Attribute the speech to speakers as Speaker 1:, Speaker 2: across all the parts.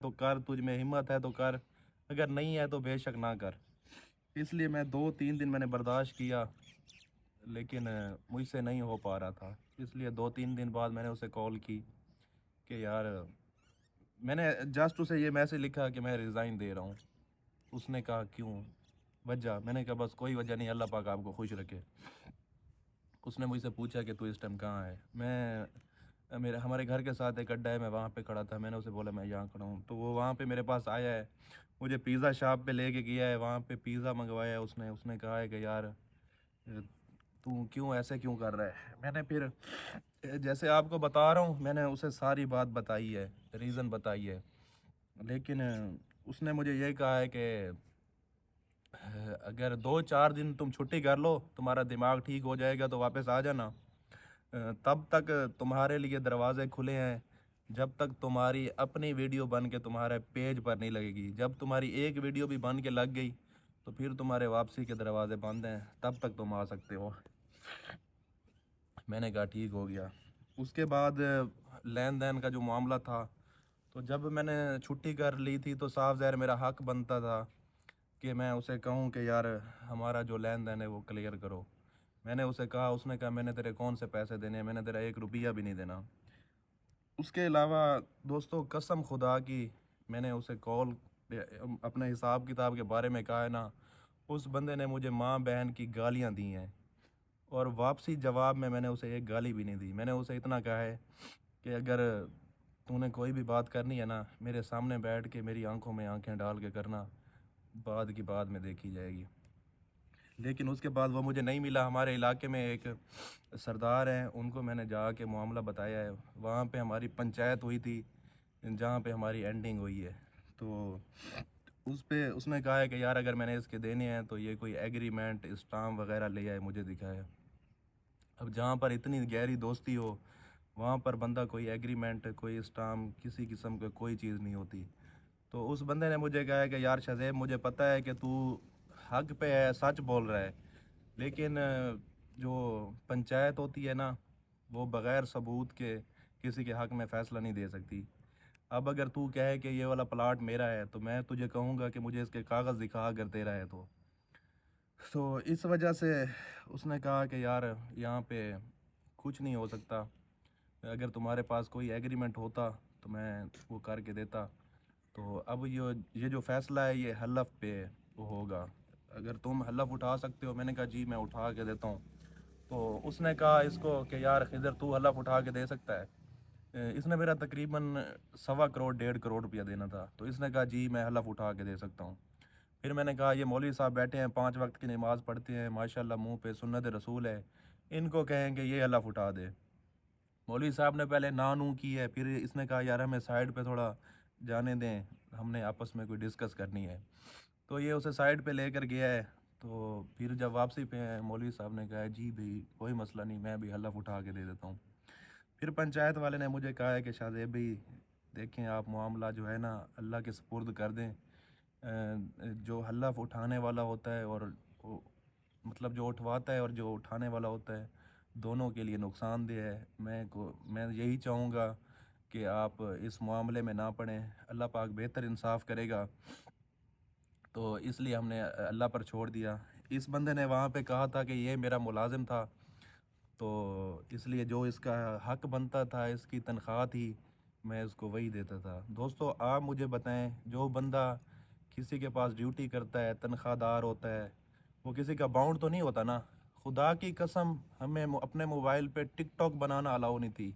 Speaker 1: तो कर, तुझ में हिम्मत है तो कर, अगर नहीं है तो बेशक ना कर। इसलिए मैं 2-3 दिन मैंने बर्दाश्त किया, लेकिन मुझसे नहीं हो पा रहा था। इसलिए 2-3 दिन बाद मैंने उसे कॉल की कि यार, मैंने जस्ट उसे ये मैसेज लिखा कि मैं रिज़ाइन दे रहा हूँ। उसने कहा क्यों, वजह? मैंने कहा बस कोई वजह नहीं, अल्लाह पाक आपको खुश रखे। उसने मुझसे पूछा कि तू इस टाइम कहाँ है? मैं मेरे हमारे घर के साथ एक अड्डा है, मैं वहाँ पे खड़ा था। मैंने उसे बोला मैं यहाँ खड़ा हूँ, तो वो वहाँ पे मेरे पास आया है, मुझे पिज़्ज़ा शॉप पे लेके गया है, वहाँ पे पिज़्ज़ा मंगवाया है उसने। उसने कहा है कि यार तू क्यों ऐसे क्यों कर रहा है? मैंने फिर जैसे आपको बता रहा हूँ, मैंने उसे सारी बात बताई है, रीज़न बताई है, लेकिन उसने मुझे ये कहा है कि अगर 2-4 दिन तुम छुट्टी कर लो, तुम्हारा दिमाग ठीक हो जाएगा तो वापस आ जाना। तब तक तुम्हारे लिए दरवाजे खुले हैं, जब तक तुम्हारी अपनी वीडियो बन के तुम्हारे पेज पर नहीं लगेगी। जब तुम्हारी एक वीडियो भी बन के लग गई तो फिर तुम्हारे वापसी के दरवाजे बंद हैं, तब तक तुम आ सकते हो। मैंने कहा ठीक हो गया। उसके बाद लेन देन का जो मामला था, तो जब मैंने छुट्टी कर ली थी तो साफ ज़ाहिर मेरा हक बनता था कि मैं उसे कहूँ कि यार हमारा जो लेन देन है वो क्लियर करो। मैंने उसे कहा, उसने कहा मैंने तेरे कौन से पैसे देने हैं, मैंने तेरा 1 रुपया भी नहीं देना। उसके अलावा दोस्तों, कसम खुदा की, मैंने उसे कॉल अपने हिसाब किताब के बारे में कहा है ना, उस बंदे ने मुझे माँ बहन की गालियाँ दी हैं, और वापसी जवाब में मैंने उसे एक गाली भी नहीं दी। मैंने उसे इतना कहा है कि अगर तूने कोई भी बात करनी है ना, मेरे सामने बैठ के मेरी आंखों में आंखें डाल के करना, बाद की बात में देखी जाएगी। लेकिन उसके बाद वो मुझे नहीं मिला। हमारे इलाके में एक सरदार हैं, उनको मैंने जाके मामला बताया है। वहाँ पे हमारी पंचायत हुई थी, जहाँ पे हमारी एंडिंग हुई है। तो उस पे उसने कहा है कि यार अगर मैंने इसके देने हैं तो ये कोई एग्रीमेंट स्टाम्प वगैरह ले आए, मुझे दिखाए। अब जहाँ पर इतनी गहरी दोस्ती हो, वहाँ पर बंदा कोई एग्रीमेंट, कोई स्टाम्प, किसी किस्म का कोई चीज़ नहीं होती। तो उस बंदे ने मुझे कहा है कि यार शज़ेब, मुझे पता है कि तू हक पे है, सच बोल रहा है, लेकिन जो पंचायत होती है ना, वो बग़ैर सबूत के किसी के हक में फ़ैसला नहीं दे सकती। अब अगर तू कहे कि ये वाला प्लाट मेरा है, तो मैं तुझे कहूँगा कि मुझे इसके कागज़ दिखा अगर तेरा है तो इस वजह से उसने कहा कि यार यहाँ पे कुछ नहीं हो सकता। अगर तुम्हारे पास कोई एग्रीमेंट होता तो मैं वो करके देता। तो अब ये जो फ़ैसला है ये हलफ पे वो होगा, अगर तुम हलफ उठा सकते हो। मैंने कहा जी मैं उठा के देता हूँ। तो उसने कहा इसको कि यार खिज़र, तू हलफ उठा के दे सकता है? इसने मेरा तकरीबन 1.25 करोड़ 1.5 करोड़ रुपया देना था। तो इसने कहा जी मैं हलफ उठा के दे सकता हूँ। फिर मैंने कहा ये मौलवी साहब बैठे हैं, 5 वक्त की नमाज़ पढ़ते हैं, माशाल्लाह मुंह पे सुन्नत रसूल है, इनको कहेंगे ये हलफ उठा दे। मौलवी साहब ने पहले ना नू की है, फिर इसने कहा यार हमें साइड पे थोड़ा जाने दें, हमने आपस में कोई डिस्कस करनी है। तो ये उसे साइड पे लेकर गया है। तो फिर जब वापसी पे है, मौलवी साहब ने कहा जी भाई कोई मसला नहीं, मैं भी हलफ उठा के दे देता हूँ। फिर पंचायत वाले ने मुझे कहा है कि शाहज़ेब भाई देखें, आप मामला जो है ना अल्लाह के सुपुर्द कर दें। जो हलफ उठाने वाला होता है और मतलब जो उठवाता है और जो उठाने वाला होता है, दोनों के लिए नुकसानदेह है। मैं यही चाहूँगा कि आप इस मामले में ना पड़ें, अल्लाह पाक बेहतर इंसाफ करेगा। तो इसलिए हमने अल्लाह पर छोड़ दिया। इस बंदे ने वहाँ पे कहा था कि ये मेरा मुलाजिम था, तो इसलिए जो इसका हक बनता था, इसकी तनख्वाह थी, मैं इसको वही देता था। दोस्तों आप मुझे बताएं, जो बंदा किसी के पास ड्यूटी करता है, तनख्वाहदार होता है, वो किसी का बाउंड तो नहीं होता ना? खुदा की कसम, हमें अपने मोबाइल पे टिकटॉक बनाना अलाउ नहीं थी,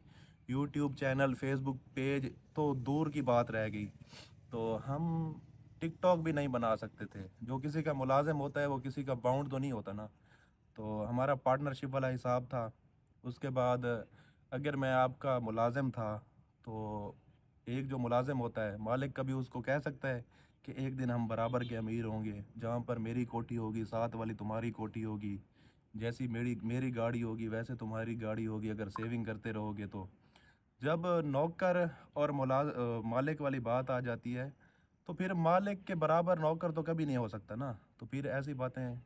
Speaker 1: यूट्यूब चैनल, फेसबुक पेज तो दूर की बात रह गई। तो हम टिकटॉक भी नहीं बना सकते थे। जो किसी का मुलाजिम होता है वो किसी का बाउंड तो नहीं होता ना। तो हमारा पार्टनरशिप वाला हिसाब था। उसके बाद अगर मैं आपका मुलाजिम था, तो एक जो मुलाजिम होता है, मालिक कभी उसको कह सकता है कि एक दिन हम बराबर के अमीर होंगे, जहाँ पर मेरी कोठी होगी साथ वाली तुम्हारी कोठी होगी, जैसी मेरी मेरी गाड़ी होगी वैसे तुम्हारी गाड़ी होगी, अगर सेविंग करते रहोगे तो। जब नौकर और मालिक वाली बात आ जाती है, तो फिर मालिक के बराबर नौकर तो कभी नहीं हो सकता ना। तो फिर ऐसी बातें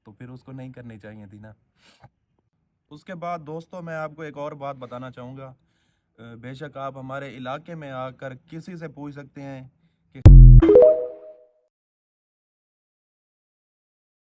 Speaker 1: तो फिर उसको नहीं करनी चाहिए थी ना। उसके बाद दोस्तों मैं आपको एक और बात बताना चाहूँगा। बेशक आप हमारे इलाके में आकर किसी से पूछ सकते हैं कि